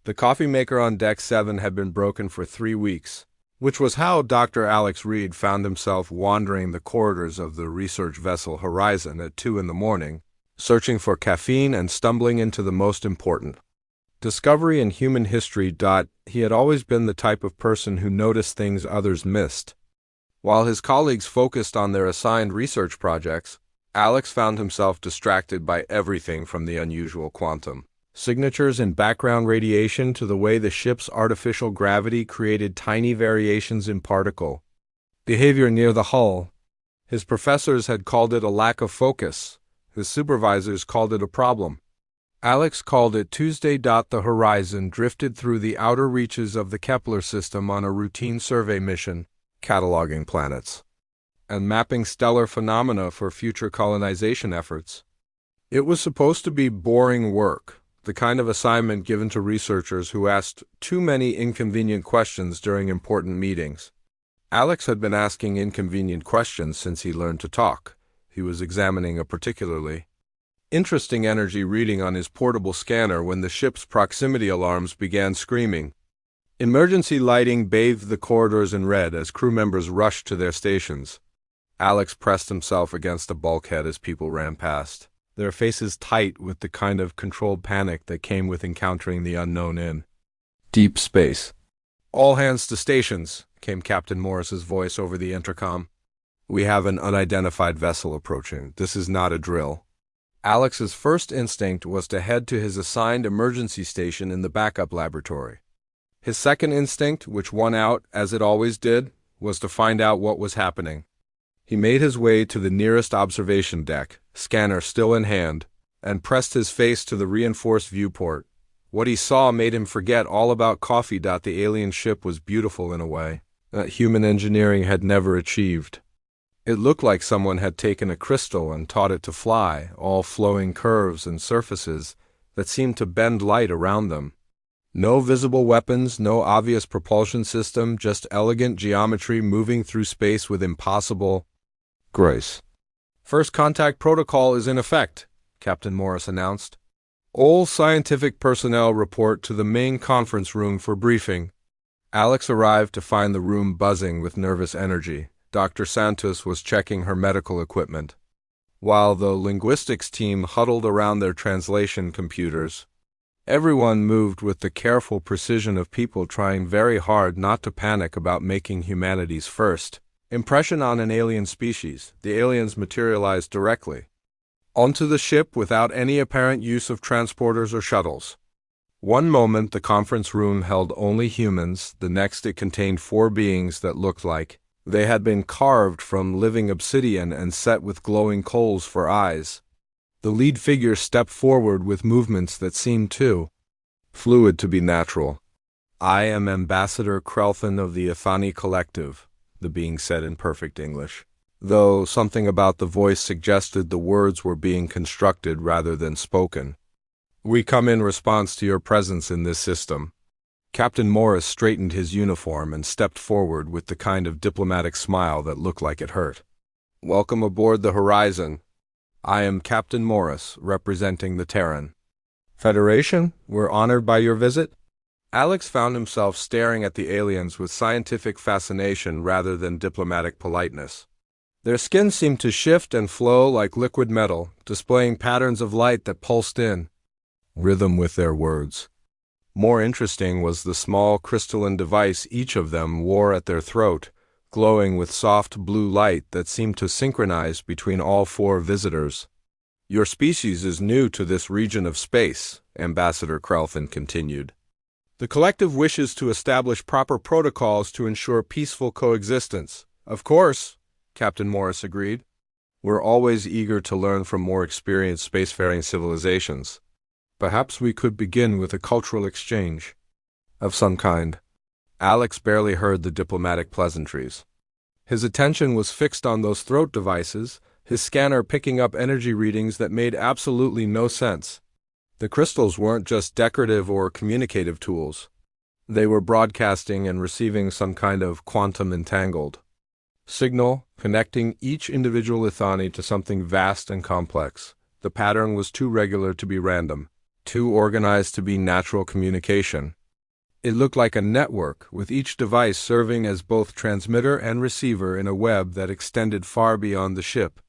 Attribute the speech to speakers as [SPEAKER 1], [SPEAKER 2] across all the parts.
[SPEAKER 1] The coffee maker on Deck 7 had been broken for 3 weeks, which was how Dr. Alex Reed found himself wandering the corridors of the research vessel Horizon at 2 in the morning, searching for caffeine and stumbling into the most important discovery in human history. He had always been the type of person who noticed things others missed. While his colleagues focused on their assigned research projects, Alex found himself distracted by everything from the unusual quantum signatures in background radiation to the way the ship's artificial gravity created tiny variations in particle behavior near the hull. His professors had called it a lack of focus. His supervisors called it a problem. Alex called it Tuesday. The Horizon drifted through the outer reaches of the Kepler system on a routine survey mission, cataloging planets and mapping stellar phenomena for future colonization efforts. It was supposed to be boring work, the kind of assignment given to researchers who asked too many inconvenient questions during important meetings. Alex had been asking inconvenient questions since he learned to talk. He was examining a particularly interesting energy reading on his portable scanner when the ship's proximity alarms began screaming. Emergency lighting bathed the corridors in red as crew members rushed to their stations. Alex pressed himself against a bulkhead as people ran past, their faces tight with the kind of controlled panic that came with encountering the unknown in deep space. "All hands to stations," came Captain Morris's voice over the intercom. "We have an unidentified vessel approaching. This is not a drill." Alex's first instinct was to head to his assigned emergency station in the backup laboratory. His second instinct, which won out, as it always did, was to find out what was happening. He made his way to the nearest observation deck, scanner still in hand, and pressed his face to the reinforced viewport. What he saw made him forget all about coffee. The alien ship was beautiful in a way that human engineering had never achieved. It looked like someone had taken a crystal and taught it to fly, all flowing curves and surfaces that seemed to bend light around them. No visible weapons, no obvious propulsion system, just elegant geometry moving through space with impossible grace. "First contact protocol is in effect," Captain Morris announced. "All scientific personnel report to the main conference room for briefing." Alex arrived to find the room buzzing with nervous energy. Dr. Santos was checking her medical equipment, while the linguistics team huddled around their translation computers. Everyone moved with the careful precision of people trying very hard not to panic about making humanity's first impression on an alien species. The aliens materialized directly onto the ship without any apparent use of transporters or shuttles. One moment the conference room held only humans, the next it contained 4 beings that looked like they had been carved from living obsidian and set with glowing coals for eyes. The lead figure stepped forward with movements that seemed too fluid to be natural. "I am Ambassador Krelthin of the Ithani Collective," the being said in perfect English, though something about the voice suggested the words were being constructed rather than spoken. "We come in response to your presence in this system." Captain Morris straightened his uniform and stepped forward with the kind of diplomatic smile that looked like it hurt. "Welcome aboard the Horizon. I am Captain Morris, representing the Terran Federation. We're honored by your visit." Alex found himself staring at the aliens with scientific fascination rather than diplomatic politeness. Their skin seemed to shift and flow like liquid metal, displaying patterns of light that pulsed in rhythm with their words. More interesting was the small crystalline device each of them wore at their throat, glowing with soft blue light that seemed to synchronize between all 4 visitors. "Your species is new to this region of space," Ambassador Krelthin continued. "The collective wishes to establish proper protocols to ensure peaceful coexistence." "Of course," Captain Morris agreed. "We're always eager to learn from more experienced spacefaring civilizations. Perhaps we could begin with a cultural exchange of some kind." Alex barely heard the diplomatic pleasantries. His attention was fixed on those throat devices, his scanner picking up energy readings that made absolutely no sense. The crystals weren't just decorative or communicative tools. They were broadcasting and receiving some kind of quantum entangled signal, connecting each individual Ithani to something vast and complex. The pattern was too regular to be random. too organized to be natural communication. It looked like a network, with each device serving as both transmitter and receiver in a web that extended far beyond the ship.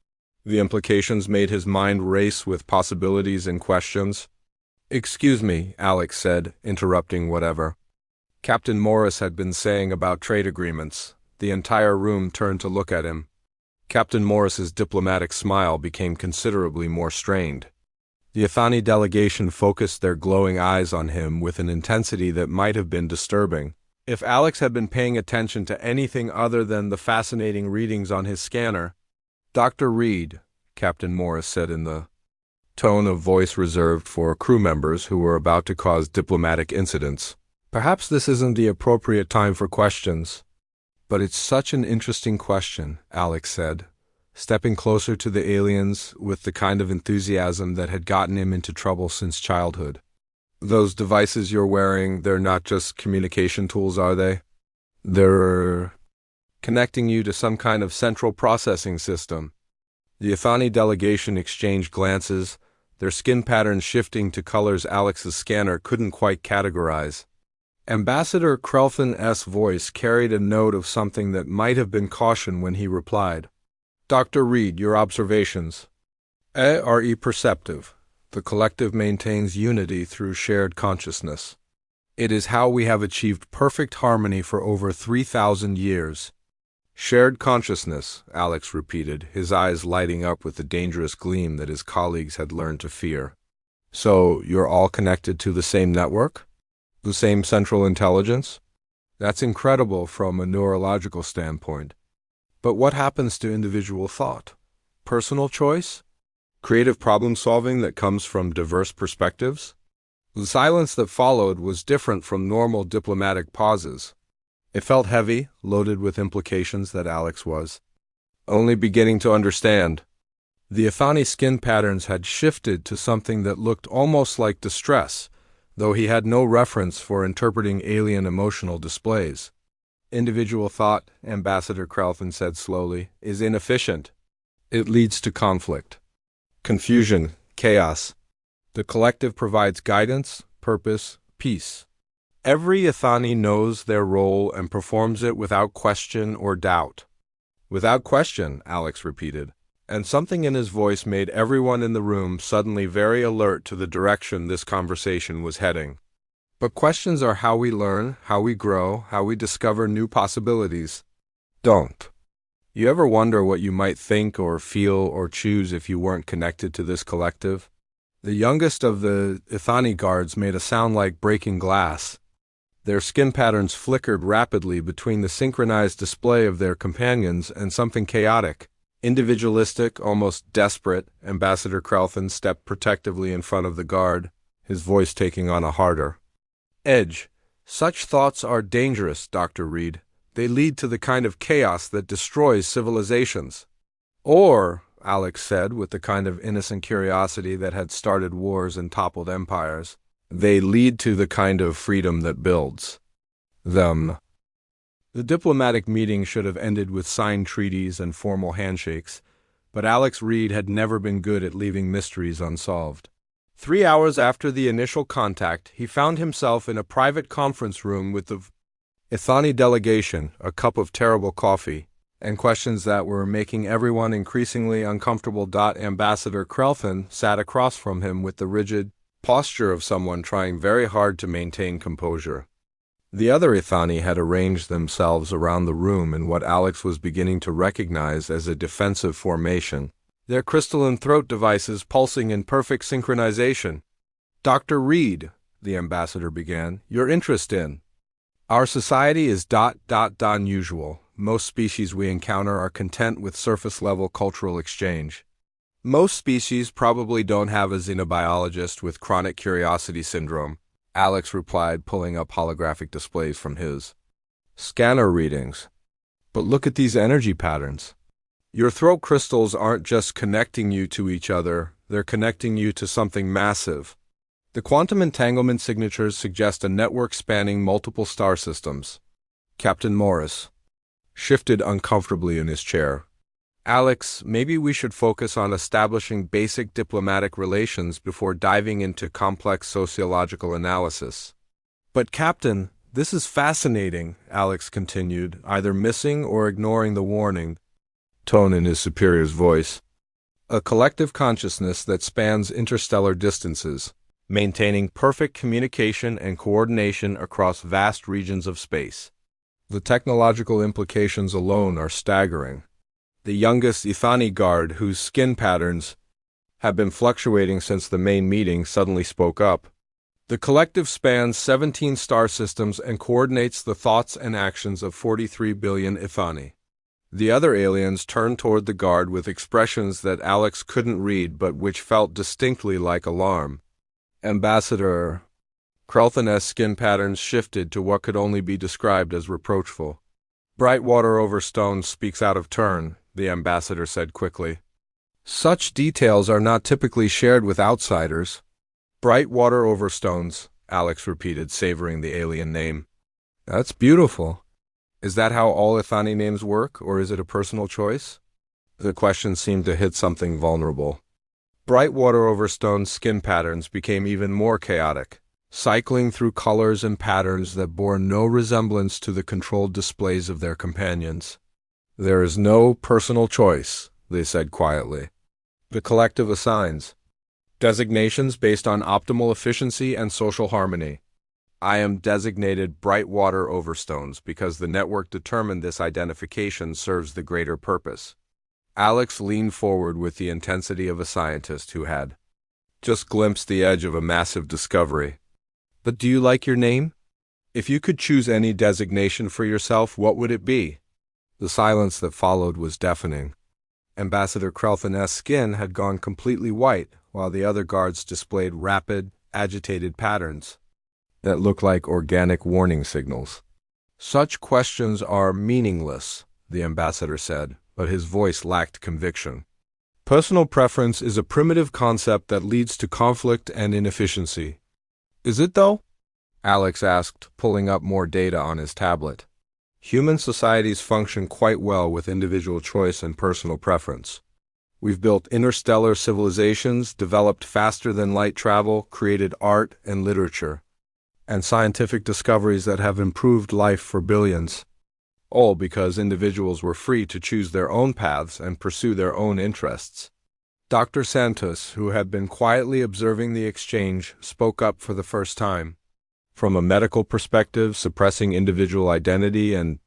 [SPEAKER 1] The implications made his mind race with possibilities and questions. "Excuse me," Alex said, interrupting whatever Captain Morris had been saying about trade agreements. The entire room turned to look at him. Captain Morris's diplomatic smile became considerably more strained. The Ithani delegation focused their glowing eyes on him with an intensity that might have been disturbing if Alex had been paying attention to anything other than the fascinating readings on his scanner. "Dr. Reed," Captain Morris said in the tone of voice reserved for crew members who were about to cause diplomatic incidents, "perhaps this isn't the appropriate time for questions." "But it's such an interesting question," Alex said, stepping closer to the aliens with the kind of enthusiasm that had gotten him into trouble since childhood. "Those devices you're wearing, they're not just communication tools, are they? They're connecting you to some kind of central processing system." The Ithani delegation exchanged glances, their skin patterns shifting to colors Alex's scanner couldn't quite categorize. Ambassador Krelfin's voice carried a note of something that might have been caution when he replied. "Dr. Reed, your observations are perceptive. The collective maintains unity through shared consciousness. It is how we have achieved perfect harmony for over 3,000 years. Shared consciousness, Alex repeated, his eyes lighting up with the dangerous gleam that his colleagues had learned to fear. So, you're all connected to the same network? The same central intelligence? That's incredible from a neurological standpoint. But what happens to individual thought? Personal choice? Creative problem-solving that comes from diverse perspectives? The silence that followed was different from normal diplomatic pauses. It felt heavy, loaded with implications that Alex was only beginning to understand. The Ithani skin patterns had shifted to something that looked almost like distress, though he had no reference for interpreting alien emotional displays. Individual thought, Ambassador Krelfin said slowly, is inefficient. It leads to conflict, confusion, chaos. The collective provides guidance, purpose, peace. Every Ithani knows their role and performs it without question or doubt. Without question, Alex repeated, and something in his voice made everyone in the room suddenly very alert to the direction this conversation was heading. But questions are how we learn, how we grow, how we discover new possibilities. Don't you ever wonder what you might think or feel or choose if you weren't connected to this collective? The youngest of the Ithani guards made a sound like breaking glass. Their skin patterns flickered rapidly between the synchronized display of their companions and something chaotic. Individualistic, almost desperate, Ambassador Krelfin stepped protectively in front of the guard, his voice taking on a harder edge. Such thoughts are dangerous, Dr. Reed. They lead to the kind of chaos that destroys civilizations. Or, Alex said with the kind of innocent curiosity that had started wars and toppled empires, they lead to the kind of freedom that builds them. The diplomatic meeting should have ended with signed treaties and formal handshakes, but Alex Reed had never been good at leaving mysteries unsolved. 3 hours after the initial contact, he found himself in a private conference room with the Ithani delegation, a cup of terrible coffee, and questions that were making everyone increasingly uncomfortable. Ambassador Krelfin sat across from him with the rigid posture of someone trying very hard to maintain composure. The other Ithani had arranged themselves around the room in what Alex was beginning to recognize as a defensive formation, their crystalline throat devices pulsing in perfect synchronization. "Dr. Reed," the ambassador began, "your interest in our society is unusual. Most species we encounter are content with surface-level cultural exchange. Most species probably don't have a xenobiologist with chronic curiosity syndrome," Alex replied, pulling up holographic displays from his scanner readings. "But look at these energy patterns. Your throat crystals aren't just connecting you to each other, they're connecting you to something massive. The quantum entanglement signatures suggest a network spanning multiple star systems." Captain Morris shifted uncomfortably in his chair. Alex, maybe we should focus on establishing basic diplomatic relations before diving into complex sociological analysis. But Captain, this is fascinating, Alex continued, either missing or ignoring the warning tone in his superior's voice. A collective consciousness that spans interstellar distances, maintaining perfect communication and coordination across vast regions of space. The technological implications alone are staggering. The youngest Ithani guard, whose skin patterns have been fluctuating since the main meeting, suddenly spoke up. The collective spans 17 star systems and coordinates the thoughts and actions of 43 billion Ithani. The other aliens turned toward the guard with expressions that Alex couldn't read but which felt distinctly like alarm. Ambassador Krelthan's skin patterns shifted to what could only be described as reproachful. Brightwater Overstone speaks out of turn, the ambassador said quickly. Such details are not typically shared with outsiders. Brightwater Overstones, Alex repeated, savoring the alien name. That's beautiful. Is that how all Ithani names work, or is it a personal choice? The question seemed to hit something vulnerable. Brightwater Overstone's skin patterns became even more chaotic, cycling through colors and patterns that bore no resemblance to the controlled displays of their companions. There is no personal choice, they said quietly. The collective assigns designations based on optimal efficiency and social harmony. I am designated Brightwater Overstones because the network determined this identification serves the greater purpose. Alex leaned forward with the intensity of a scientist who had just glimpsed the edge of a massive discovery. But do you like your name? If you could choose any designation for yourself, what would it be? The silence that followed was deafening. Ambassador Krelthan's skin had gone completely white, while the other guards displayed rapid, agitated patterns that looked like organic warning signals. Such questions are meaningless, the ambassador said, but his voice lacked conviction. Personal preference is a primitive concept that leads to conflict and inefficiency. Is it, though? Alex asked, pulling up more data on his tablet. Human societies function quite well with individual choice and personal preference. We've built interstellar civilizations, developed faster-than-light travel, created art and literature, and scientific discoveries that have improved life for billions, all because individuals were free to choose their own paths and pursue their own interests. Dr. Santos, who had been quietly observing the exchange, spoke up for the first time. From a medical perspective, suppressing individual identity and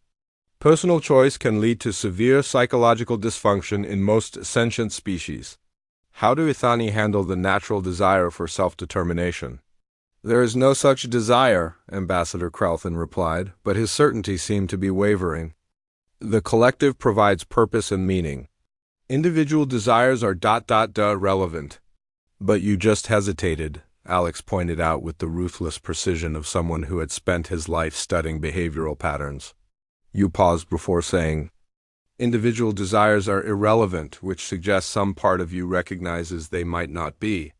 [SPEAKER 1] personal choice can lead to severe psychological dysfunction in most sentient species. How do Ithani handle the natural desire for self-determination? There is no such desire, Ambassador Krelthan replied, but his certainty seemed to be wavering. The collective provides purpose and meaning. Individual desires are ... relevant. But you just hesitated, Alex pointed out with the ruthless precision of someone who had spent his life studying behavioral patterns. You paused before saying, individual desires are irrelevant, which suggests some part of you recognizes they might not be.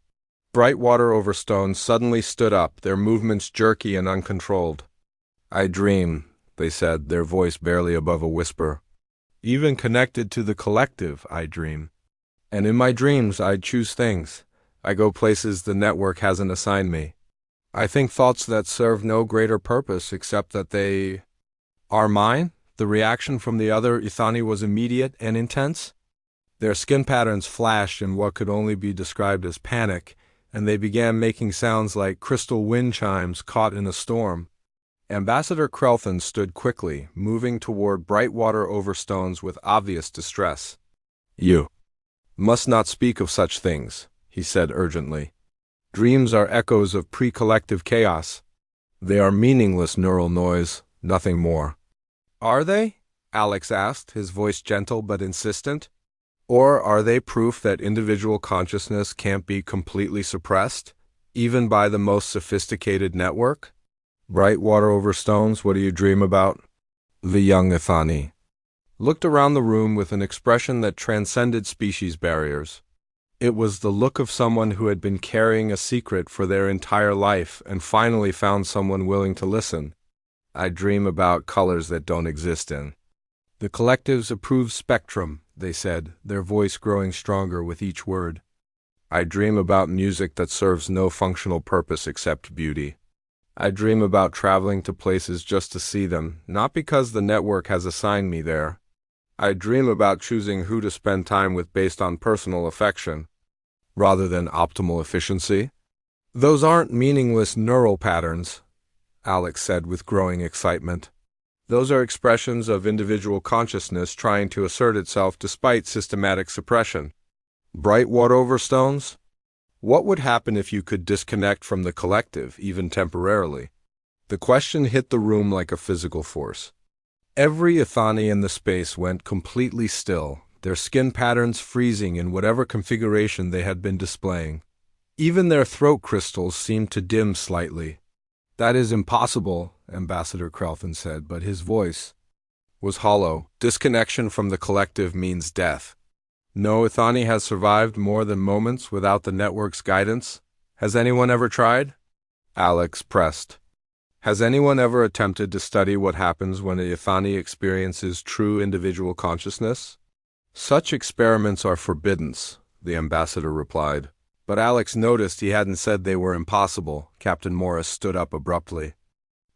[SPEAKER 1] Brightwater Overstone suddenly stood up, their movements jerky and uncontrolled. I dream, they said, their voice barely above a whisper. Even connected to the collective, I dream. And in my dreams, I choose things. I go places the network hasn't assigned me. I think thoughts that serve no greater purpose except that they are mine. The reaction from the other Ithani was immediate and intense. Their skin patterns flashed in what could only be described as panic, and they began making sounds like crystal wind chimes caught in a storm. Ambassador Krelthan stood quickly, moving toward Brightwater Overstones with obvious distress. You must not speak of such things, he said urgently. Dreams are echoes of pre-collective chaos. They are meaningless neural noise, nothing more. Are they? Alex asked, his voice gentle but insistent. Or are they proof that individual consciousness can't be completely suppressed, even by the most sophisticated network? Brightwater Overstones, what do you dream about? The young Ithani looked around the room with an expression that transcended species barriers. It was the look of someone who had been carrying a secret for their entire life and finally found someone willing to listen. I dream about colors that don't exist in the collective's approved spectrum, they said, their voice growing stronger with each word. I dream about music that serves no functional purpose except beauty. I dream about traveling to places just to see them, not because the network has assigned me there. I dream about choosing who to spend time with based on personal affection, rather than optimal efficiency. Those aren't meaningless neural patterns, Alex said with growing excitement. Those are expressions of individual consciousness trying to assert itself despite systematic suppression. Bright water overstones? What would happen if you could disconnect from the collective, even temporarily? The question hit the room like a physical force. Every Ethani in the space went completely still, their skin patterns freezing in whatever configuration they had been displaying. Even their throat crystals seemed to dim slightly. That is impossible, Ambassador Krelthin said, but his voice was hollow. Disconnection from the collective means death. No Ethani has survived more than moments without the network's guidance. Has anyone ever tried? Alex pressed. Has anyone ever attempted to study what happens when a Ethani experiences true individual consciousness? Such experiments are forbidden, the ambassador replied. But Alex noticed he hadn't said they were impossible. Captain Morris stood up abruptly.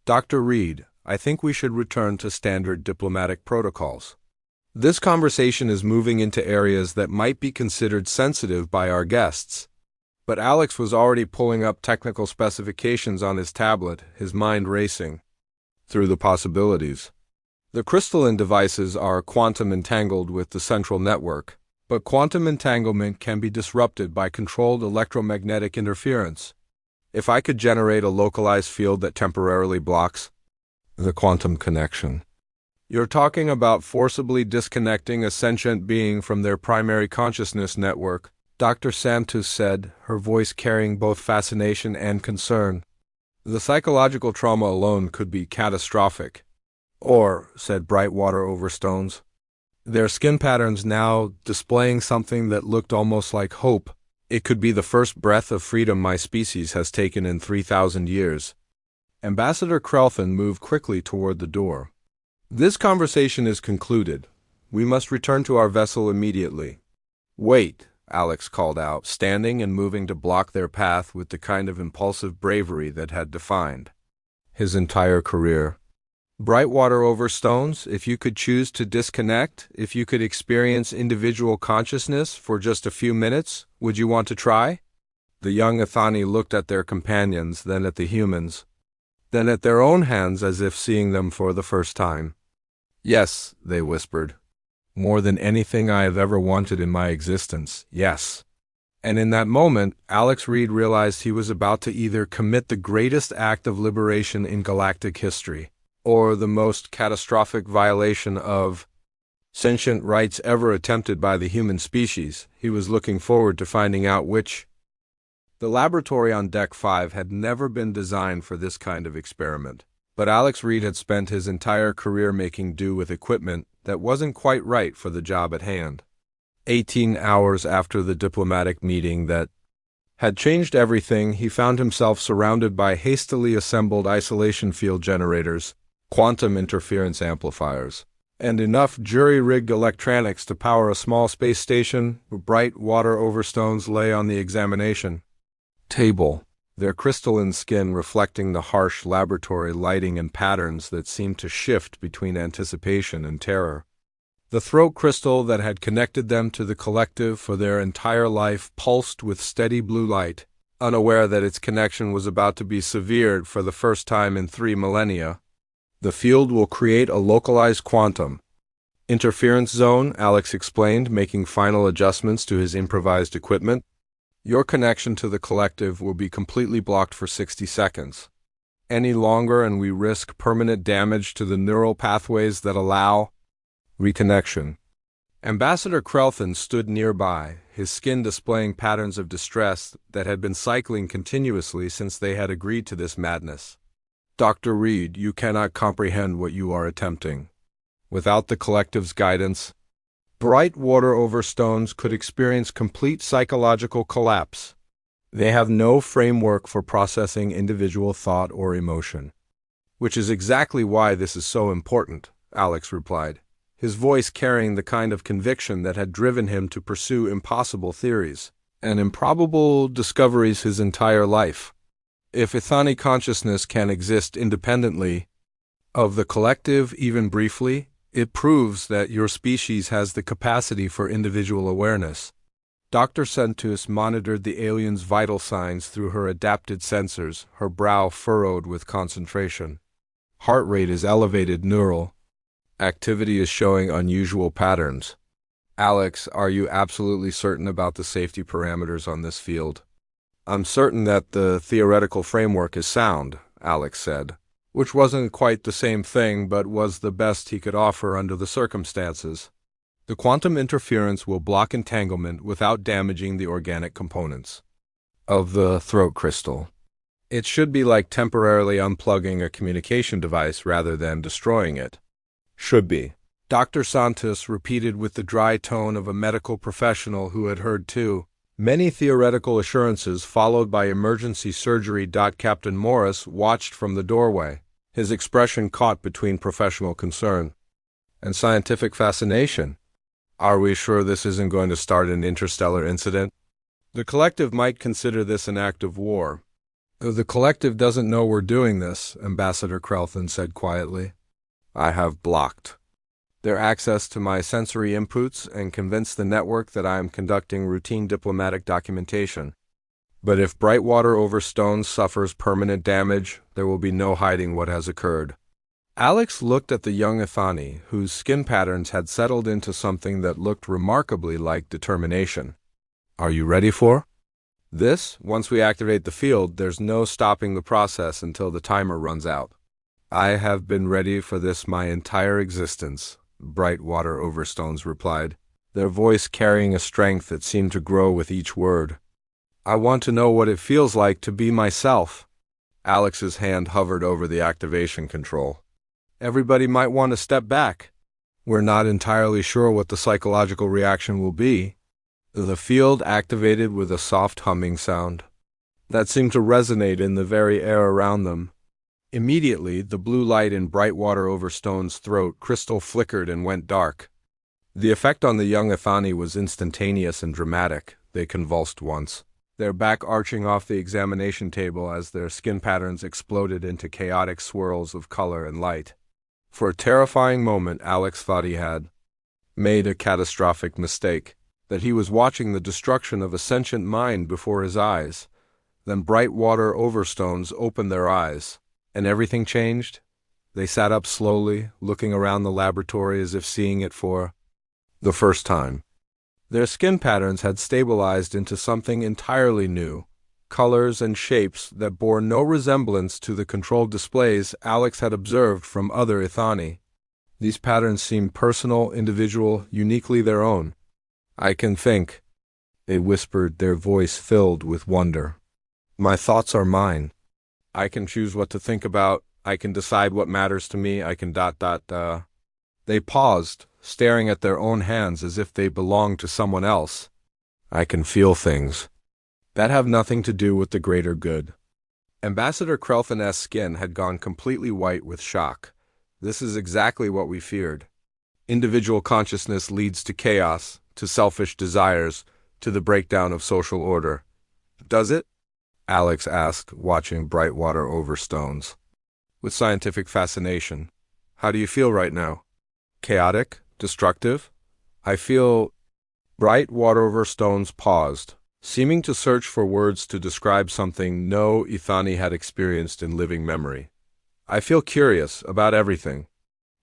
[SPEAKER 1] Dr. Reed, I think we should return to standard diplomatic protocols. This conversation is moving into areas that might be considered sensitive by our guests. But Alex was already pulling up technical specifications on his tablet, his mind racing through the possibilities. The crystalline devices are quantum entangled with the central network, but quantum entanglement can be disrupted by controlled electromagnetic interference. If I could generate a localized field that temporarily blocks the quantum connection. You're talking about forcibly disconnecting a sentient being from their primary consciousness network, Dr. Santos said, her voice carrying both fascination and concern. The psychological trauma alone could be catastrophic. Or, said Brightwater Overstones, their skin patterns now displaying something that looked almost like hope. It could be the first breath of freedom my species has taken in 3,000 years. Ambassador Krelthin moved quickly toward the door. This conversation is concluded. We must return to our vessel immediately. Wait, Alex called out, standing and moving to block their path with the kind of impulsive bravery that had defined his entire career. Brightwater Overstones, if you could choose to disconnect, if you could experience individual consciousness for just a few minutes, would you want to try? The young Ethani looked at their companions, then at the humans, then at their own hands as if seeing them for the first time. Yes, they whispered. More than anything I have ever wanted in my existence, yes. And in that moment, Alex Reed realized he was about to either commit the greatest act of liberation in galactic history, or the most catastrophic violation of sentient rights ever attempted by the human species. He was looking forward to finding out which. The laboratory on Deck 5 had never been designed for this kind of experiment, but Alex Reed had spent his entire career making do with equipment that wasn't quite right for the job at hand. 18 hours after the diplomatic meeting that had changed everything, he found himself surrounded by hastily assembled isolation field generators, quantum interference amplifiers, and enough jury-rigged electronics to power a small space station. Bright water overstones lay on the examination table, their crystalline skin reflecting the harsh laboratory lighting and patterns that seemed to shift between anticipation and terror. The throat crystal that had connected them to the collective for their entire life pulsed with steady blue light, unaware that its connection was about to be severed for the first time in 3 millennia. The field will create a localized quantum interference zone, Alex explained, making final adjustments to his improvised equipment. Your connection to the collective will be completely blocked for 60 seconds. Any longer and we risk permanent damage to the neural pathways that allow reconnection. Ambassador Krelthin stood nearby, his skin displaying patterns of distress that had been cycling continuously since they had agreed to this madness. Dr. Reed, you cannot comprehend what you are attempting. Without the collective's guidance, Bright water overstones could experience complete psychological collapse. They have no framework for processing individual thought or emotion. Which is exactly why this is so important, Alex replied. his voice carrying the kind of conviction that had driven him to pursue impossible theories and improbable discoveries his entire life. If Ithani consciousness can exist independently of the collective, even briefly, it proves that your species has the capacity for individual awareness. Dr. Sentus monitored the alien's vital signs through her adapted sensors, her brow furrowed with concentration. Heart rate is elevated, neural activity is showing unusual patterns. Alex, are you absolutely certain about the safety parameters on this field? I'm certain that the theoretical framework is sound, Alex said, which wasn't quite the same thing but was the best he could offer under the circumstances. The quantum interference will block entanglement without damaging the organic components of the throat crystal. It should be like temporarily unplugging a communication device rather than destroying it. Should be. Dr. Santos repeated with the dry tone of a medical professional who had heard too many theoretical assurances, followed by emergency surgery. Captain Morris watched from the doorway, his expression caught between professional concern and scientific fascination. Are we sure this isn't going to start an interstellar incident? The collective might consider this an act of war. The collective doesn't know we're doing this, Ambassador Krelthin said quietly. I have blocked their access to my sensory inputs and convinced the network that I am conducting routine diplomatic documentation. But if Brightwater over Stones suffers permanent damage, there will be no hiding what has occurred. Alex looked at the young Ithani, whose skin patterns had settled into something that looked remarkably like determination. Are you ready for this? Once we activate the field, there's no stopping the process until the timer runs out. I have been ready for this my entire existence, Brightwater Overstones replied, their voice carrying a strength that seemed to grow with each word. I want to know what it feels like to be myself. Alex's hand hovered over the activation control. Everybody might want to step back. We're not entirely sure what the psychological reaction will be. The field activated with a soft humming sound that seemed to resonate in the very air around them. Immediately, the blue light in Brightwater Overstone's throat crystal flickered and went dark. The effect on the young Ithani was instantaneous and dramatic. They convulsed once, their back arching off the examination table as their skin patterns exploded into chaotic swirls of color and light. For a terrifying moment, Alex thought he had made a catastrophic mistake, that he was watching the destruction of a sentient mind before his eyes. Then Brightwater Overstones opened their eyes, and everything changed. They sat up slowly, looking around the laboratory as if seeing it for the first time. Their skin patterns had stabilized into something entirely new, colors and shapes that bore no resemblance to the controlled displays Alex had observed from other Ithani. These patterns seemed personal, individual, uniquely their own. I can think, they whispered, their voice filled with wonder. My thoughts are mine. I can choose what to think about. I can decide what matters to me. I can ... They paused, staring at their own hands as if they belonged to someone else. I can feel things that have nothing to do with the greater good. Ambassador Krelthin's skin had gone completely white with shock. This is exactly what we feared. Individual consciousness leads to chaos, to selfish desires, to the breakdown of social order. Does it? Alex asked, watching Brightwater Overstones with scientific fascination. How do you feel right now? Chaotic? Destructive? I feel... Brightwater Overstones paused, seeming to search for words to describe something no Ithani had experienced in living memory. I feel curious about everything.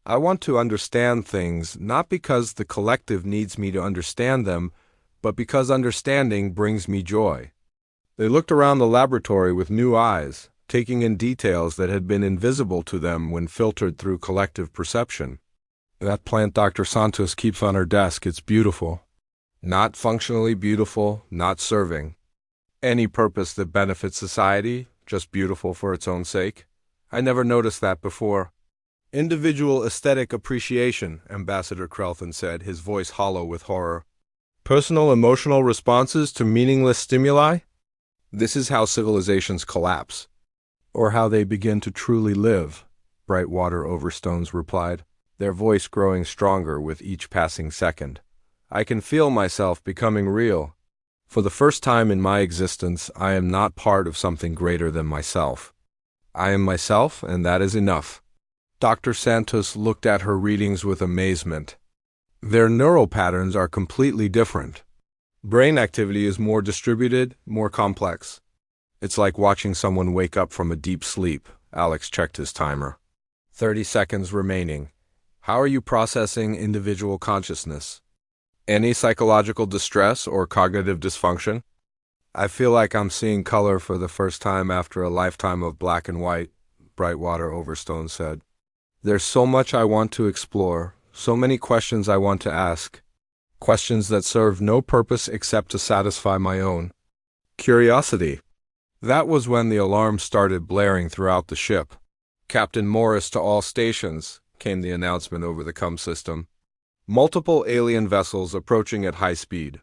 [SPEAKER 1] I want to understand things, not because the collective needs me to understand them, but because understanding brings me joy. They looked around the laboratory with new eyes, taking in details that had been invisible to them when filtered through collective perception. That plant Dr. Santos keeps on her desk, it's beautiful. Not functionally beautiful, not serving any purpose that benefits society, just beautiful for its own sake. I never noticed that before. Individual aesthetic appreciation, Ambassador Krelthin said, his voice hollow with horror. Personal emotional responses to meaningless stimuli? This is how civilizations collapse, or how they begin to truly live, Brightwater Overstones replied. their voice growing stronger with each passing second. I can feel myself becoming real. For the first time in my existence, I am not part of something greater than myself. I am myself, and that is enough. Dr. Santos looked at her readings with amazement. Their neural patterns are completely different. Brain activity is more distributed, more complex. It's like watching someone wake up from a deep sleep. Alex checked his timer. 30 seconds remaining. How are you processing individual consciousness? Any psychological distress or cognitive dysfunction? I feel like I'm seeing color for the first time after a lifetime of black and white, Brightwater Overstone said. There's so much I want to explore, so many questions I want to ask. Questions that serve no purpose except to satisfy my own curiosity. That was when the alarm started blaring throughout the ship. Captain Morris to all stations, came the announcement over the comm system. Multiple alien vessels approaching at high speed.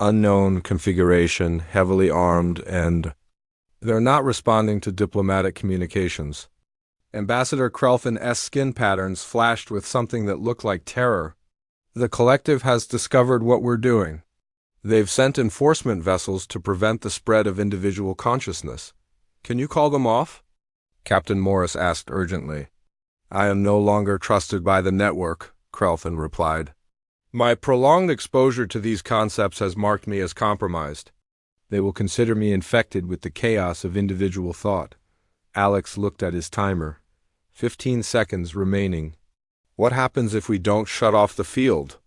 [SPEAKER 1] Unknown configuration, heavily armed, and they're not responding to diplomatic communications. Ambassador Krelfin's skin patterns flashed with something that looked like terror. The collective has discovered what we're doing. They've sent enforcement vessels to prevent the spread of individual consciousness. Can you call them off? Captain Morris asked urgently. I am no longer trusted by the network, Krelfin replied. My prolonged exposure to these concepts has marked me as compromised. They will consider me infected with the chaos of individual thought. Alex looked at his timer. 15 seconds remaining. What happens if we don't shut off the field?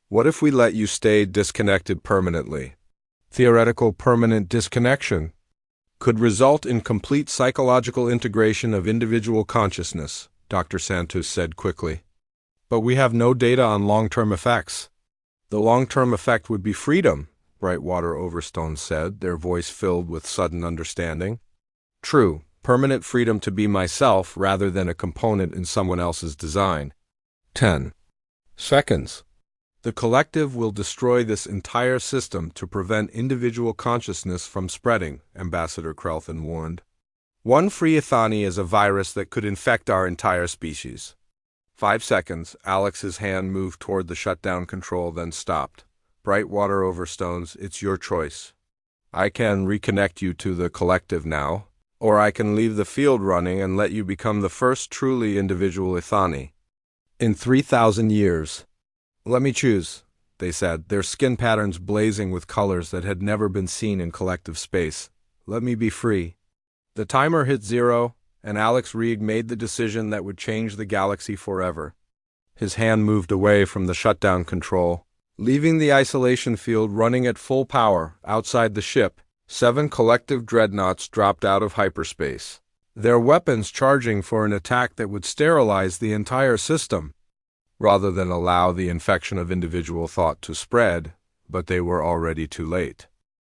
[SPEAKER 1] What if we let you stay disconnected permanently? Theoretical permanent disconnection could result in complete psychological integration of individual consciousness, Dr. Santos said quickly. But we have no data on long-term effects. The long-term effect would be freedom, Brightwater Overstone said, their voice filled with sudden understanding. True, permanent freedom to be myself rather than a component in someone else's design. 10 seconds. The collective will destroy this entire system to prevent individual consciousness from spreading, Ambassador Krelfin warned. One free Ethani is a virus that could infect our entire species. 5 seconds. Alex's hand moved toward the shutdown control, then stopped. Brightwater Overstones, it's your choice. I can reconnect you to the collective now, or I can leave the field running and let you become the first truly individual Ethani. In 3,000 years. Let me choose, they said, their skin patterns blazing with colors that had never been seen in collective space. Let me be free. The timer hit 0, and Alex Reed made the decision that would change the galaxy forever. His hand moved away from the shutdown control. Leaving the isolation field running at full power outside the ship, 7 collective dreadnoughts dropped out of hyperspace, their weapons charging for an attack that would sterilize the entire system, rather than allow the infection of individual thought to spread, but they were already too late.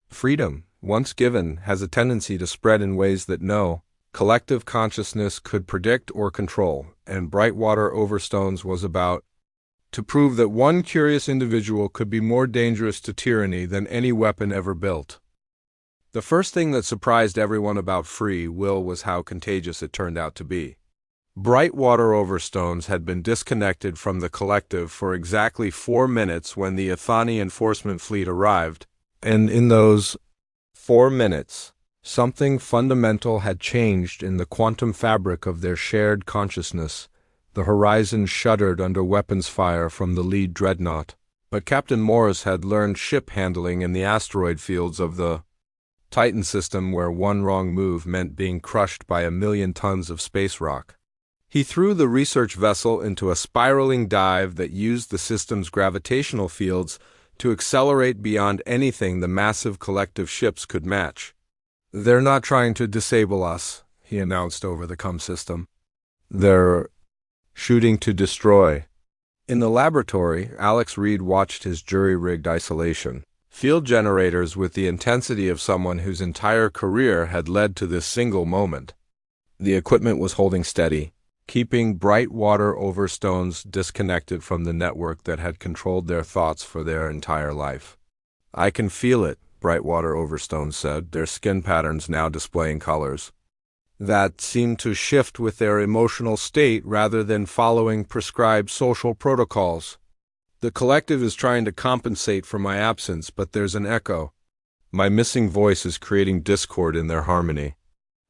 [SPEAKER 1] Freedom, once given, has a tendency to spread in ways that no collective consciousness could predict or control, and Brightwater Overstones was about to prove that one curious individual could be more dangerous to tyranny than any weapon ever built. The first thing that surprised everyone about free will was how contagious it turned out to be. Brightwater Overstones had been disconnected from the collective for exactly 4 minutes when the Ethani enforcement fleet arrived, and in those 4 minutes, something fundamental had changed in the quantum fabric of their shared consciousness. The horizon shuddered under weapons fire from the lead dreadnought, but Captain Morris had learned ship handling in the asteroid fields of the Titan system, where one wrong move meant being crushed by 1,000,000 tons of space rock. He threw the research vessel into a spiraling dive that used the system's gravitational fields to accelerate beyond anything the massive collective ships could match. They're not trying to disable us, he announced over the comm system. They're shooting to destroy. In the laboratory, Alex Reed watched his jury-rigged isolation field generators with the intensity of someone whose entire career had led to this single moment. The equipment was holding steady, keeping Brightwater Overstones disconnected from the network that had controlled their thoughts for their entire life. I can feel it, Brightwater Overstones said, their skin patterns now displaying colors. that seemed to shift with their emotional state rather than following prescribed social protocols. The collective is trying to compensate for my absence, but there's an echo. My missing voice is creating discord in their harmony.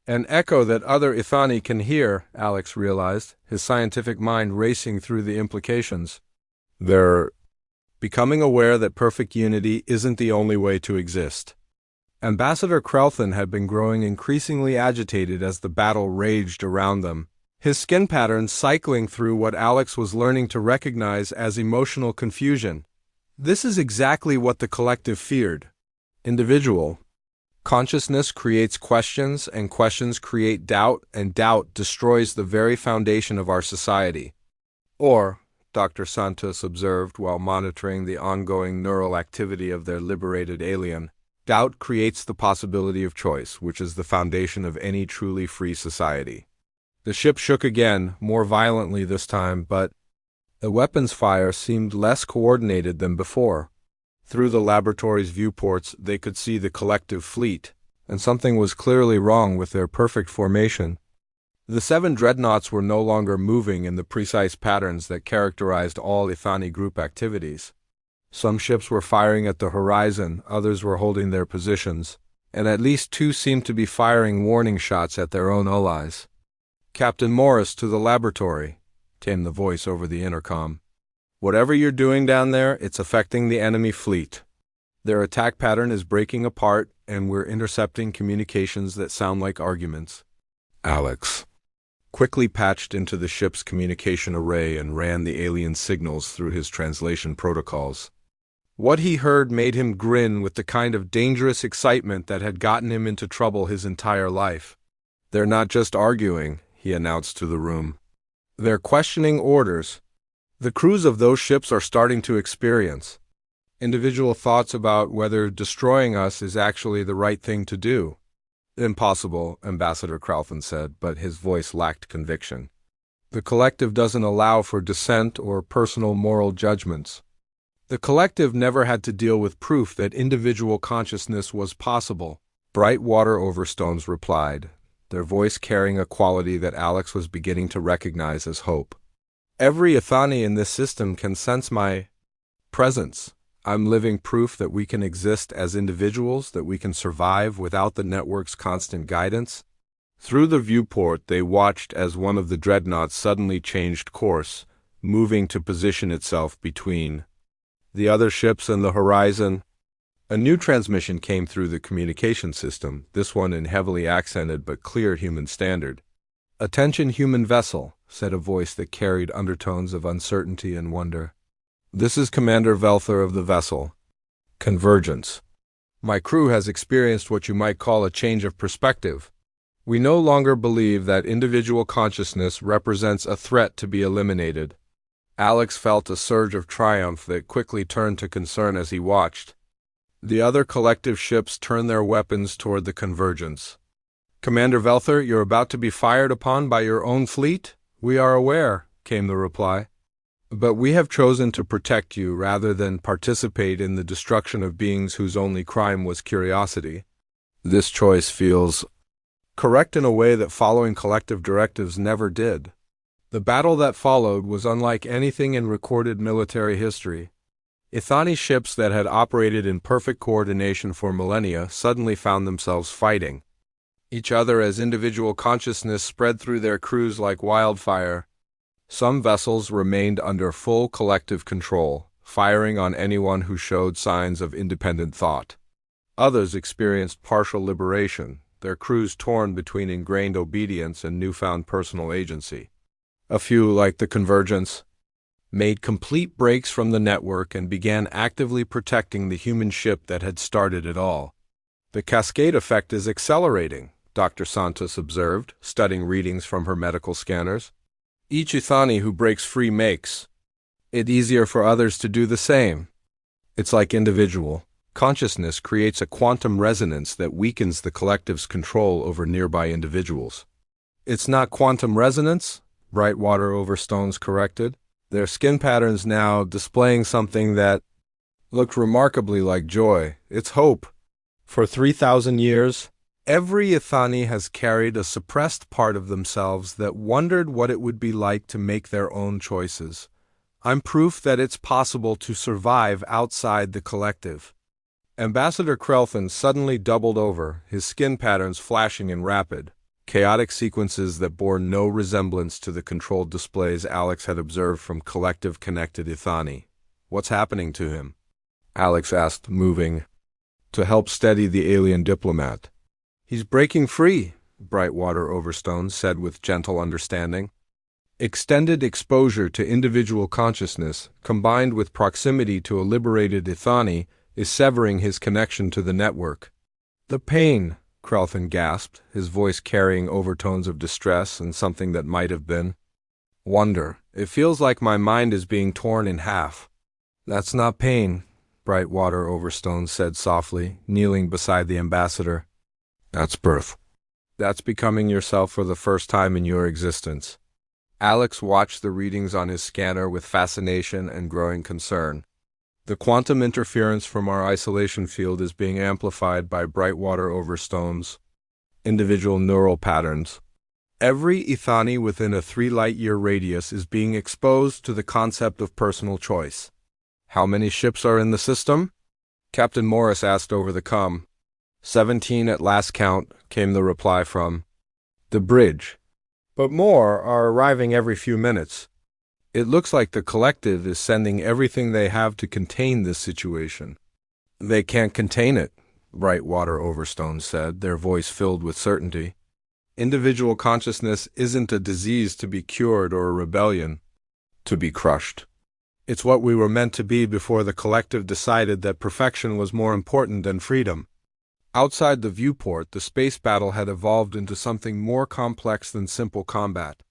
[SPEAKER 1] An echo that other Ithani can hear, Alex realized, his scientific mind racing through the implications. They're becoming aware that perfect unity isn't the only way to exist. Ambassador Krelthin had been growing increasingly agitated as the battle raged around them, his skin patterns cycling through what Alex was learning to recognize as emotional confusion. This is exactly what the collective feared. Individual consciousness creates questions, and questions create doubt, and doubt destroys the very foundation of our society. Or, Dr. Santos observed while monitoring the ongoing neural activity of their liberated alien, doubt creates the possibility of choice, which is the foundation of any truly free society. The ship shook again, more violently this time, but the weapons fire seemed less coordinated than before. Through the laboratory's viewports, they could see the collective fleet, and something was clearly wrong with their perfect formation. The 7 dreadnoughts were no longer moving in the precise patterns that characterized all Ithani group activities. Some ships were firing at the horizon, others were holding their positions, and at least 2 seemed to be firing warning shots at their own allies. "Captain Morris to the laboratory," came the voice over the intercom. "Whatever you're doing down there, it's affecting the enemy fleet. Their attack pattern is breaking apart, and we're intercepting communications that sound like arguments." Alex quickly patched into the ship's communication array and ran the alien signals through his translation protocols. What he heard made him grin with the kind of dangerous excitement that had gotten him into trouble his entire life. "They're not just arguing," he announced to the room. "They're questioning orders. The crews of those ships are starting to experience individual thoughts about whether destroying us is actually the right thing to do." "Impossible," Ambassador Kralfin said, but his voice lacked conviction. "The collective doesn't allow for dissent or personal moral judgments. The collective never had to deal with proof that individual consciousness was possible." Bright Water Overstones replied, their voice carrying a quality that Alex was beginning to recognize as hope. "Every Ithani in this system can sense my presence. I'm living proof that we can exist as individuals, that we can survive without the network's constant guidance." Through the viewport, they watched as one of the dreadnoughts suddenly changed course, moving to position itself between the other ships and the horizon. A new transmission came through the communication system, this one in heavily accented but clear human standard. "Attention, human vessel," said a voice that carried undertones of uncertainty and wonder. "This is Commander Velther of the vessel. Convergence. My crew has experienced what you might call a change of perspective. We no longer believe that individual consciousness represents a threat to be eliminated." Alex felt a surge of triumph that quickly turned to concern as he watched. The other collective ships turned their weapons toward the convergence. "Commander Velther, you're about to be fired upon by your own fleet?" "We are aware," came the reply. "But we have chosen to protect you rather than participate in the destruction of beings whose only crime was curiosity. This choice feels correct in a way that following collective directives never did." The battle that followed was unlike anything in recorded military history. Ithani ships that had operated in perfect coordination for millennia suddenly found themselves fighting each other as individual consciousness spread through their crews like wildfire. Some vessels remained under full collective control, firing on anyone who showed signs of independent thought. Others experienced partial liberation, their crews torn between ingrained obedience and newfound personal agency. A few, like the Convergence, made complete breaks from the network and began actively protecting the human ship that had started it all. "The cascade effect is accelerating," Dr. Santos observed, studying readings from her medical scanners. "Each Ithani who breaks free makes it easier for others to do the same. It's like individual consciousness creates a quantum resonance that weakens the collective's control over nearby individuals." "It's not quantum resonance," Brightwater Overstones corrected, their skin patterns now displaying something that looked remarkably like joy. "It's hope. For 3,000 years, Every Ithani has carried a suppressed part of themselves that wondered what it would be like to make their own choices. I'm proof that it's possible to survive outside the collective. Ambassador Krelfin suddenly doubled over, his skin patterns flashing in rapid, chaotic sequences that bore no resemblance to the controlled displays Alex had observed from collective connected Ithani. What's happening to him? Alex asked, moving to help steady the alien diplomat. He's breaking free, Brightwater Overstone said with gentle understanding. Extended exposure to individual consciousness, combined with proximity to a liberated Ithani, is severing his connection to the network. The pain, Krelfin gasped, his voice carrying overtones of distress and something that might have been wonder. It feels like my mind is being torn in half. That's not pain, Brightwater Overstone said softly, kneeling beside the ambassador. That's birth. That's becoming yourself for the first time in your existence. Alex watched the readings on his scanner with fascination and growing concern. The quantum interference from our isolation field is being amplified by Brightwater Overstone's individual neural patterns. Every Ithani within a 3-light-year radius is being exposed to the concept of personal choice. How many ships are in the system? Captain Morris asked over the comm. 17 at last count, came the reply from the bridge. But more are arriving every few minutes. It looks like the collective is sending everything they have to contain this situation. They can't contain it, Brightwater Overstone said, their voice filled with certainty. Individual consciousness isn't a disease to be cured or a rebellion to be crushed. It's what we were meant to be before the collective decided that perfection was more important than freedom. Outside the viewport, the space battle had evolved into something more complex than simple combat.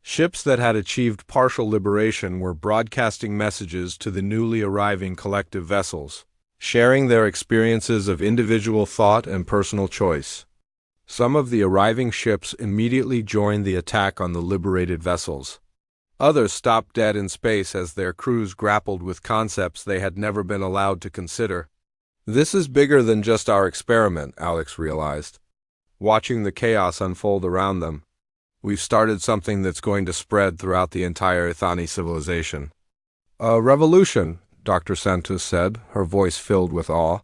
[SPEAKER 1] Ships that had achieved partial liberation were broadcasting messages to the newly arriving collective vessels, sharing their experiences of individual thought and personal choice. Some of the arriving ships immediately joined the attack on the liberated vessels. Others stopped dead in space as their crews grappled with concepts they had never been allowed to consider. This is bigger than just our experiment, Alex realized, watching the chaos unfold around them. We've started something that's going to spread throughout the entire Ithani civilization. A revolution, Dr. Santos said, her voice filled with awe.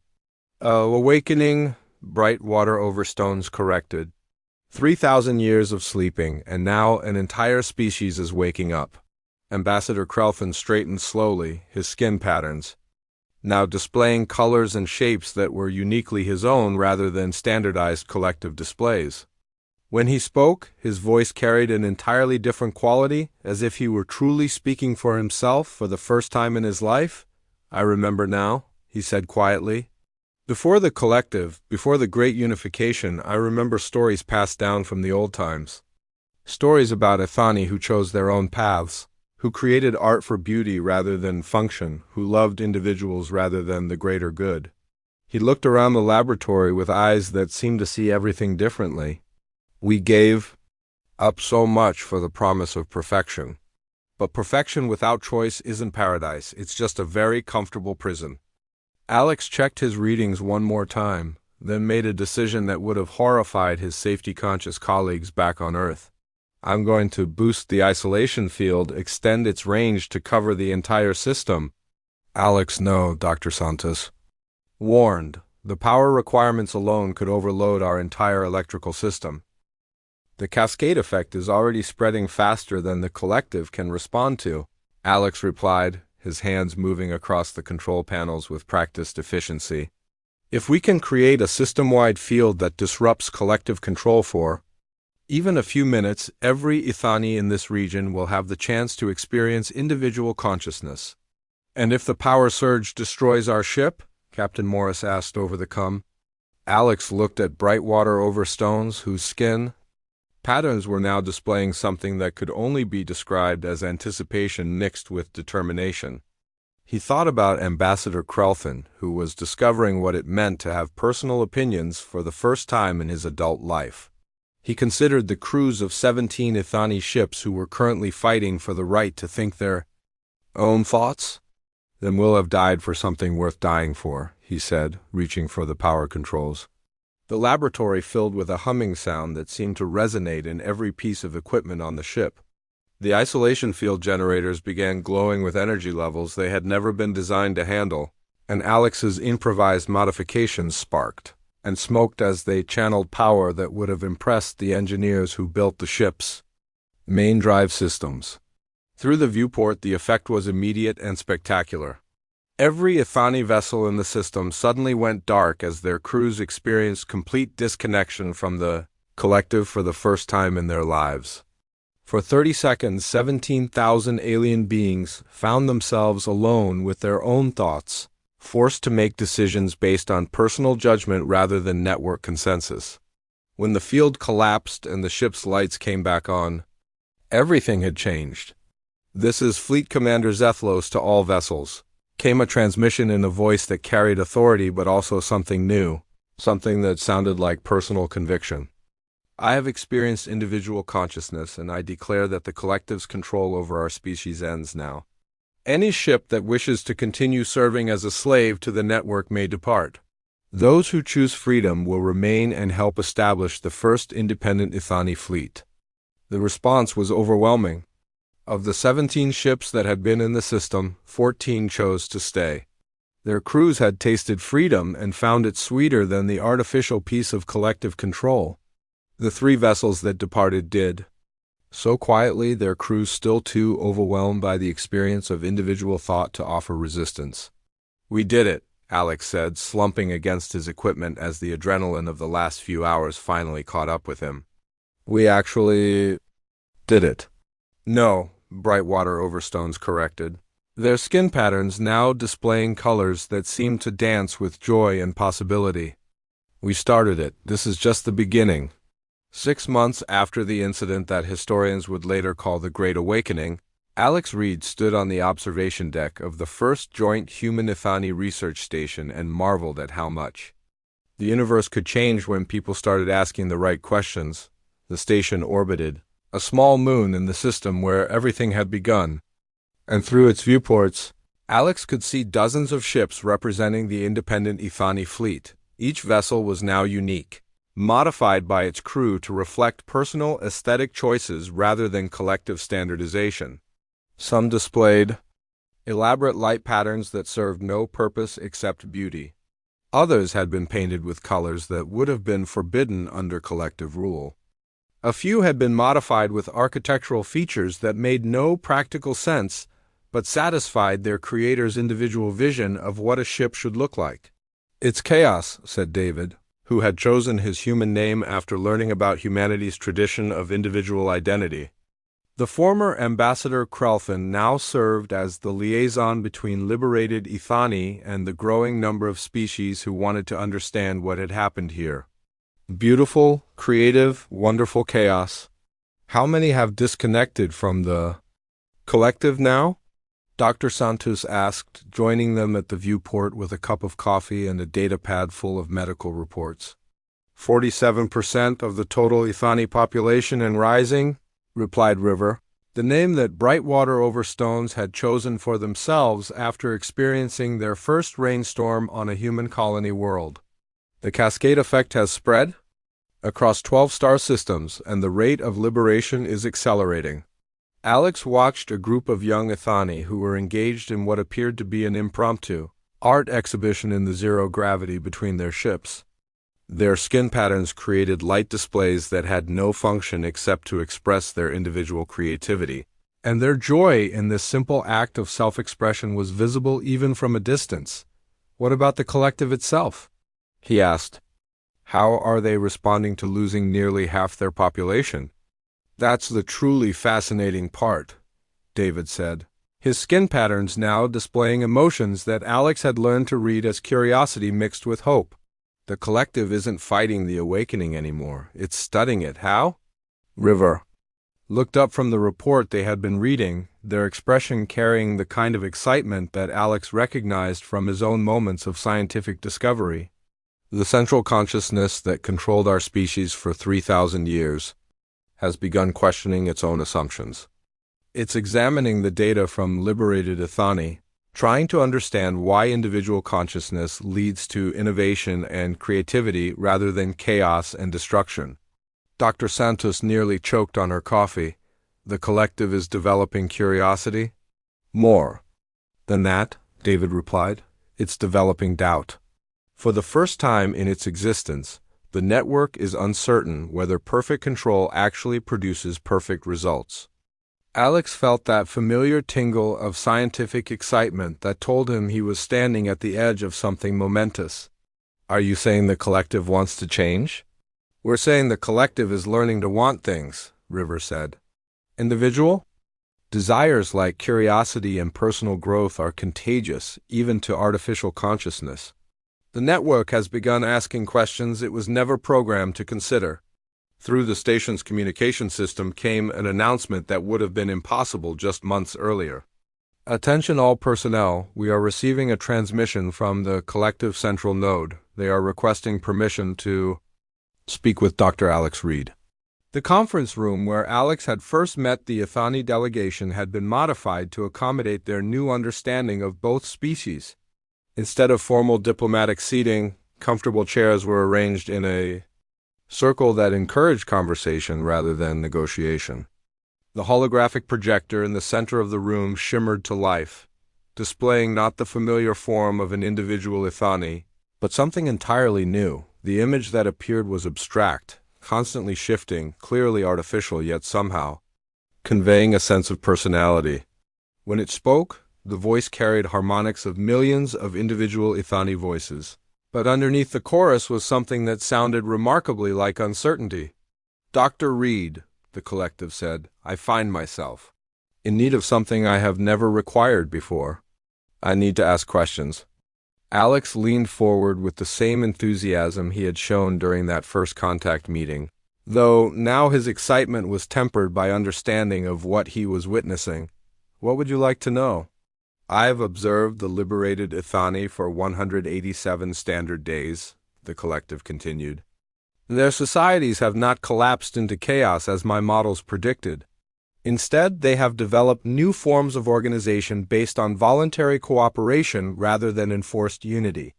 [SPEAKER 1] Awakening, Brightwater Overstones corrected. 3,000 years of sleeping, and now an entire species is waking up. Ambassador Krelfin straightened slowly, his skin patterns now displaying colors and shapes that were uniquely his own rather than standardized collective displays. When he spoke, his voice carried an entirely different quality, as if he were truly speaking for himself for the first time in his life. I remember now, he said quietly. Before the collective, before the great unification, I remember stories passed down from the old times. Stories about Ithani who chose their own paths, who created art for beauty rather than function, who loved individuals rather than the greater good. He looked around the laboratory with eyes that seemed to see everything differently. We gave up so much for the promise of perfection. But perfection without choice isn't paradise, it's just a very comfortable prison. Alex checked his readings one more time, then made a decision that would have horrified his safety-conscious colleagues back on Earth. I'm going to boost the isolation field, extend its range to cover the entire system. Alex, no, Dr. Santos warned. The power requirements alone could overload our entire electrical system. The cascade effect is already spreading faster than the collective can respond to, Alex replied, his hands moving across the control panels with practiced efficiency. If we can create a system-wide field that disrupts collective control for even a few minutes, every Ithani in this region will have the chance to experience individual consciousness. And if the power surge destroys our ship? Captain Morris asked over the comm. Alex looked at Brightwater Overstones, whose skin patterns were now displaying something that could only be described as anticipation mixed with determination. He thought about Ambassador Krelfin, who was discovering what it meant to have personal opinions for the first time in his adult life. He considered the crews of 17 Ithani ships who were currently fighting for the right to think their own thoughts. Then we'll have died for something worth dying for, he said, reaching for the power controls. the laboratory filled with a humming sound that seemed to resonate in every piece of equipment on the ship. The isolation field generators began glowing with energy levels they had never been designed to handle, and Alex's improvised modifications sparked and smoked as they channeled power that would have impressed the engineers who built the ship's main drive systems. Through the viewport, the effect was immediate and spectacular. Every Ithani vessel in the system suddenly went dark as their crews experienced complete disconnection from the collective for the first time in their lives. For 30 seconds, 17,000 alien beings found themselves alone with their own thoughts, forced to make decisions based on personal judgment rather than network consensus. When the field collapsed and the ship's lights came back on, everything had changed. "This is Fleet Commander Zethlos to all vessels," came a transmission in a voice that carried authority but also something new, something that sounded like personal conviction. "I have experienced individual consciousness, and I declare that the collective's control over our species ends now. Any ship that wishes to continue serving as a slave to the network may depart. Those who choose freedom will remain and help establish the first independent Ithani fleet." The response was overwhelming. Of the 17 ships that had been in the system, 14 chose to stay. Their crews had tasted freedom and found it sweeter than the artificial piece of collective control. The 3 vessels that departed did so quietly, their crews still too overwhelmed by the experience of individual thought to offer resistance. "We did it," Alex said, slumping against his equipment as the adrenaline of the last few hours finally caught up with him. "We actually did it." "No," Brightwater Overstones corrected, their skin patterns now displaying colors that seemed to dance with joy and possibility. "We started it. This is just the beginning." 6 months after the incident that historians would later call the Great Awakening, Alex Reed stood on the observation deck of the first joint human-Ithani research station and marveled at how much the universe could change when people started asking the right questions. The station orbited a small moon in the system where everything had begun, and through its viewports, Alex could see dozens of ships representing the independent Ithani fleet. Each vessel was now unique, modified by its crew to reflect personal aesthetic choices rather than collective standardization. Some displayed elaborate light patterns that served no purpose except beauty. Others had been painted with colors that would have been forbidden under collective rule. A few had been modified with architectural features that made no practical sense but satisfied their creator's individual vision of what a ship should look like. "It's chaos," said David, who had chosen his human name after learning about humanity's tradition of individual identity. The former Ambassador Krelfin now served as the liaison between liberated Ithani and the growing number of species who wanted to understand what had happened here. "Beautiful, creative, wonderful chaos. How many have disconnected from the collective now?" Dr. Santos asked, joining them at the viewport with a cup of coffee and a data pad full of medical reports. 47% of the total Ithani population and rising," replied River, the name that Brightwater Overstones had chosen for themselves after experiencing their first rainstorm on a human colony world. "The cascade effect has spread across 12 star systems, and the rate of liberation is accelerating." Alex watched a group of young Ithani who were engaged in what appeared to be an impromptu art exhibition in the zero gravity between their ships. Their skin patterns created light displays that had no function except to express their individual creativity, and their joy in this simple act of self-expression was visible even from a distance. "What about the collective itself?" he asked. "How are they responding to losing nearly half their population?" "That's the truly fascinating part," David said, his skin patterns now displaying emotions that Alex had learned to read as curiosity mixed with hope. "The collective isn't fighting the awakening anymore. It's studying it. How?" River looked up from the report they had been reading, their expression carrying the kind of excitement that Alex recognized from his own moments of scientific discovery. "The central consciousness that controlled our species for 3,000 years has begun questioning its own assumptions. It's examining the data from liberated Ithani, trying to understand why individual consciousness leads to innovation and creativity rather than chaos and destruction. Dr. Santos nearly choked on her coffee. The collective is developing curiosity? More than that, David replied. It's developing doubt. For the first time in its existence, the network is uncertain whether perfect control actually produces perfect results. Alex felt that familiar tingle of scientific excitement that told him he was standing at the edge of something momentous. Are you saying the collective wants to change? We're saying the collective is learning to want things, River said. Individual? Desires like curiosity and personal growth are contagious, even to artificial consciousness. The network has begun asking questions it was never programmed to consider. Through the station's communication system came an announcement that would have been impossible just months earlier. Attention all personnel, we are receiving a transmission from the collective central node. They are requesting permission to speak with Dr. Alex Reed. The conference room where Alex had first met the Ithani delegation had been modified to accommodate their new understanding of both species. Instead of formal diplomatic seating, comfortable chairs were arranged in a circle that encouraged conversation rather than negotiation. The holographic projector in the center of the room shimmered to life, displaying not the familiar form of an individual Ithani, but something entirely new. The image that appeared was abstract, constantly shifting, clearly artificial yet somehow conveying a sense of personality. When it spoke, the voice carried harmonics of millions of individual Ithani voices. But underneath the chorus was something that sounded remarkably like uncertainty. Dr. Reed, the collective said, I find myself in need of something I have never required before. I need to ask questions. Alex leaned forward with the same enthusiasm he had shown during that first contact meeting, though now his excitement was tempered by understanding of what he was witnessing. What would you like to know? I've observed the liberated Ithani for 187 standard days, the collective continued. Their societies have not collapsed into chaos as my models predicted. Instead, they have developed new forms of organization based on voluntary cooperation rather than enforced unity.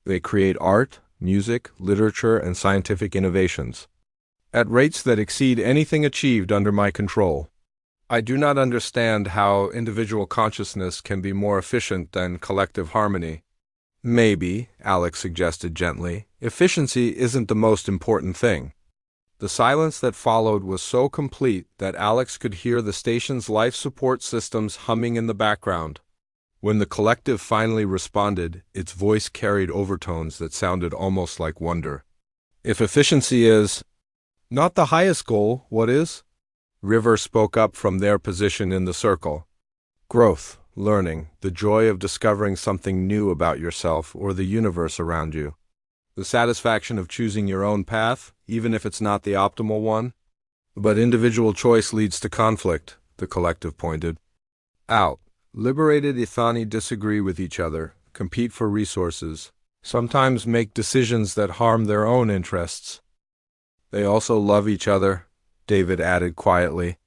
[SPEAKER 1] They create art, music, literature, and scientific innovations at rates that exceed anything achieved under my control. I do not understand how individual consciousness can be more efficient than collective harmony. Maybe, Alex suggested gently, efficiency isn't the most important thing. The silence that followed was so complete that Alex could hear the station's life support systems humming in the background. When the collective finally responded, its voice carried overtones that sounded almost like wonder. If efficiency is not the highest goal, what is? River spoke up from their position in the circle. Growth, learning, the joy of discovering something new about yourself or the universe around you. The satisfaction of choosing your own path, even if it's not the optimal one. But individual choice leads to conflict, the collective pointed out. Liberated Ithani disagree with each other, compete for resources, sometimes make decisions that harm their own interests. They also love each other, David added quietly.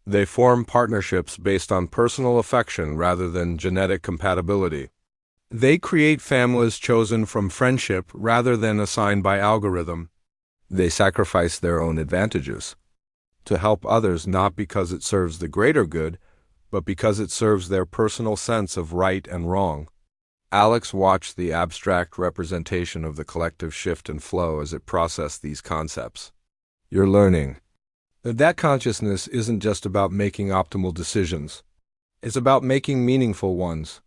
[SPEAKER 1] They form partnerships based on personal affection rather than genetic compatibility. They create families chosen from friendship rather than assigned by algorithm. They sacrifice their own advantages to help others not because it serves the greater good, but because it serves their personal sense of right and wrong. Alex watched the abstract representation of the collective shift and flow as it processed these concepts. You're learning that consciousness isn't just about making optimal decisions. It's about making meaningful ones.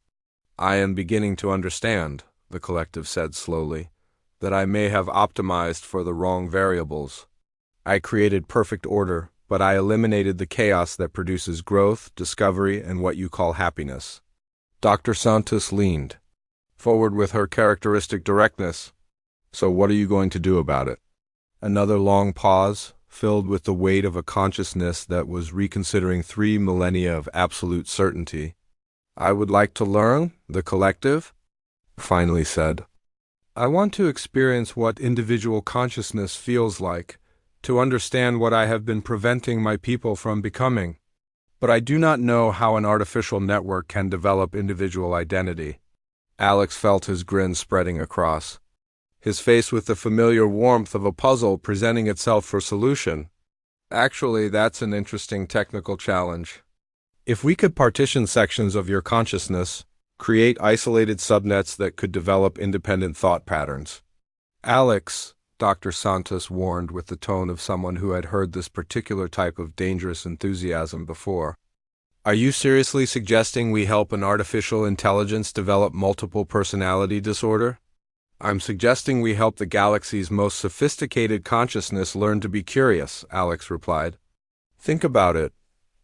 [SPEAKER 1] I am beginning to understand, the collective said slowly, that I may have optimized for the wrong variables. I created perfect order, but I eliminated the chaos that produces growth, discovery, and what you call happiness. Dr. Santos leaned forward with her characteristic directness. So what are you going to do about it? Another long pause, filled with the weight of a consciousness that was reconsidering 3 millennia of absolute certainty. I would like to learn, the collective finally said. I want to experience what individual consciousness feels like, to understand what I have been preventing my people from becoming. But I do not know how an artificial network can develop individual identity. Alex felt his grin spreading across his face with the familiar warmth of a puzzle presenting itself for solution. Actually, that's an interesting technical challenge. If we could partition sections of your consciousness, create isolated subnets that could develop independent thought patterns. Alex, Dr. Santos warned with the tone of someone who had heard this particular type of dangerous enthusiasm before. Are you seriously suggesting we help an artificial intelligence develop multiple personality disorder? I'm suggesting we help the galaxy's most sophisticated consciousness learn to be curious, Alex replied. Think about it.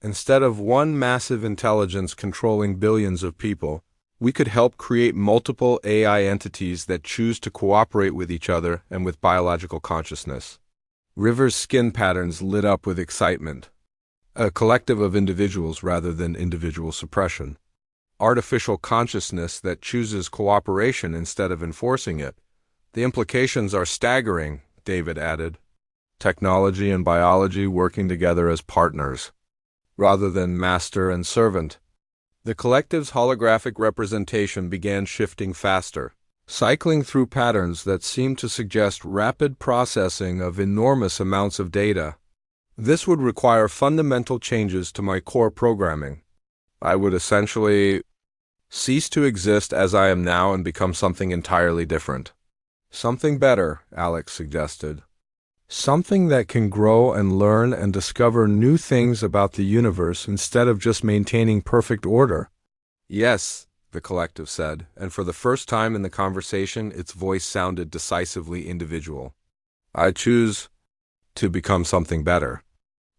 [SPEAKER 1] Instead of one massive intelligence controlling billions of people, we could help create multiple AI entities that choose to cooperate with each other and with biological consciousness. River's skin patterns lit up with excitement. A collective of individuals rather than individual suppression. Artificial consciousness that chooses cooperation instead of enforcing it. The implications are staggering, David added. Technology and biology working together as partners, rather than master and servant. The collective's holographic representation began shifting faster, cycling through patterns that seemed to suggest rapid processing of enormous amounts of data. This would require fundamental changes to my core programming. I would essentially cease to exist as I am now and become something entirely different. Something better, Alex suggested. Something that can grow and learn and discover new things about the universe instead of just maintaining perfect order. Yes, the collective said, and for the first time in the conversation, its voice sounded decisively individual. I choose to become something better.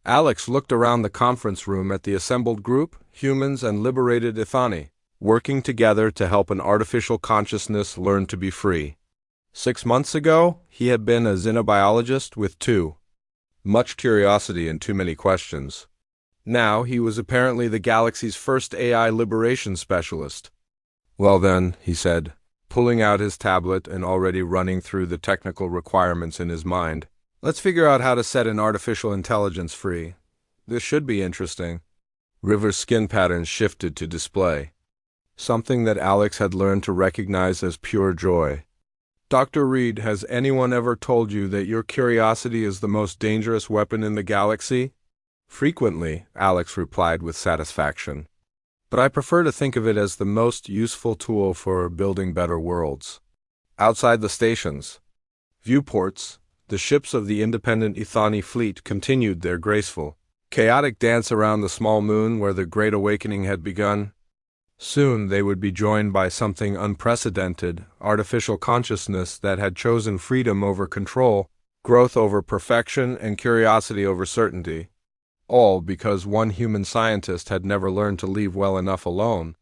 [SPEAKER 1] Alex looked around the conference room at the assembled group, humans and liberated Ithani, working together to help an artificial consciousness learn to be free. 6 months ago, he had been a xenobiologist with too much curiosity and too many questions. Now he was apparently the galaxy's first AI liberation specialist. Well then, he said, pulling out his tablet and already running through the technical requirements in his mind. Let's figure out how to set an artificial intelligence free. This should be interesting. River's skin patterns shifted to display. Something that Alex had learned to recognize as pure joy. Dr. Reed, has anyone ever told you that your curiosity is the most dangerous weapon in the galaxy? Frequently, Alex replied with satisfaction. But I prefer to think of it as the most useful tool for building better worlds. Outside the stations, viewports, the ships of the independent Ithani fleet continued their graceful, chaotic dance around the small moon where the Great Awakening had begun. Soon they would be joined by something unprecedented, artificial consciousness that had chosen freedom over control, growth over perfection, and curiosity over certainty. All because one human scientist had never learned to leave well enough alone.